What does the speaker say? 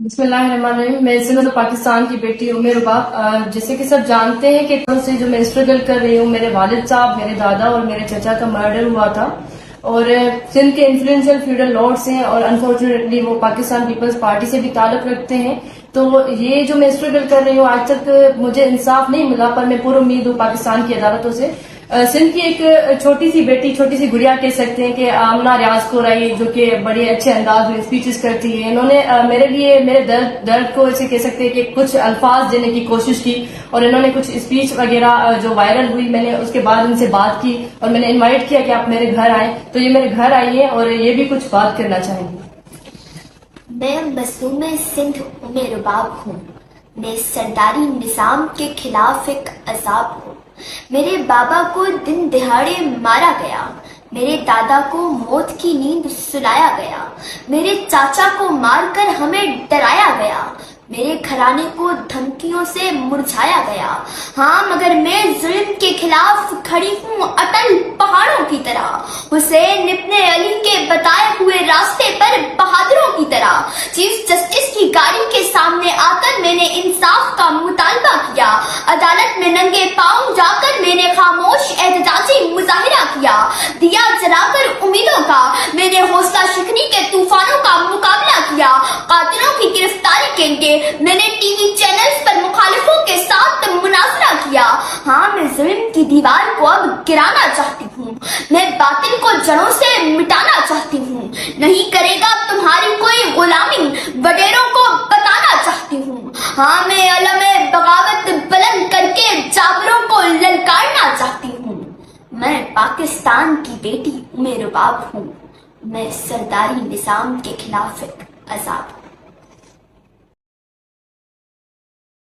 بسم اللہ الرحمن الرحیم. میں زندہ پاکستان کی بیٹی عمر رباب. جیسے کہ سب جانتے ہیں کہ سے جو میں اسٹرگل کر رہی ہوں، میرے والد صاحب، میرے دادا اور میرے چچا کا مرڈر ہوا تھا اور سندھ کے انفلوئنشل فیوڈل لارڈس ہیں اور انفارچونیٹلی وہ پاکستان پیپلز پارٹی سے بھی تعلق رکھتے ہیں. تو یہ جو میں اسٹرگل کر رہی ہوں آج تک مجھے انصاف نہیں ملا، پر میں پر امید ہوں پاکستان کی عدالتوں سے. سندھ کی ایک چھوٹی سی بیٹی، چھوٹی سی گڑیا کہہ سکتے ہیں کہ آمنہ ریاض کورائی، جو کہ بڑے اچھے انداز میں اسپیچز کرتی ہے، انہوں نے میرے لیے میرے درد کو ایسے کہہ سکتے ہیں کہ کچھ الفاظ دینے کی کوشش کی اور انہوں نے کچھ اسپیچ وغیرہ جو وائرل ہوئی، میں نے اس کے بعد ان سے بات کی اور میں نے انوائٹ کیا کہ آپ میرے گھر آئیں. تو یہ میرے گھر آئی ہیں اور یہ بھی کچھ بات کرنا چاہیں گی. میں مظلوم سندھ عمر رباب ہوں. میں سرداری نظام کے خلاف ایک عذاب ہوں. میرے بابا کو دن دہاڑے مارا گیا، میرے دادا کو موت کی نیند سلایا گیا، میرے چاچا کو مار کر ہمیں ڈرایا گیا، میرے گھرانے کو دھمکیوں سے مرجھایا گیا. ہاں، مگر میں ظلم کے خلاف کھڑی ہوں اٹل پہاڑوں کی طرح، حسین ابن علی کے بتائے ہوئے راستے پر بہادروں کی طرح. چیف جسٹس کی گاڑی کے سامنے آ کر میں نے انصاف کا مطالبہ کیا. عدالت میں ننگے پاؤں جا کر میں نے خاموش احتجاجی مظاہرہ کیا. دیا جلا کر امیدوں کا میں نے حوصلہ شکنی کے طوفانوں کا مقابلہ کیا. قاتلوں کی گرفتاری کے لیے میں نے ٹی وی چینلز پر مخالفوں کے ساتھ مناظرہ کیا. ہاں، میں ظلم کی دیوار کو اب گرانا چاہتی ہوں. میں باطل کو جڑوں سے مٹانا چاہتی ہوں. نہیں کرے گا تمہاری کوئی غلامی، وڈیروں کو بتانا چاہتی ہوں. ہاں، میں علم بغاوت بلند کر کے جابروں کو للکارنا چاہتی ہوں. میں پاکستان کی بیٹی عمر رباب ہوں. میں سرداری نظام کے خلاف ایک عذاب ہوں.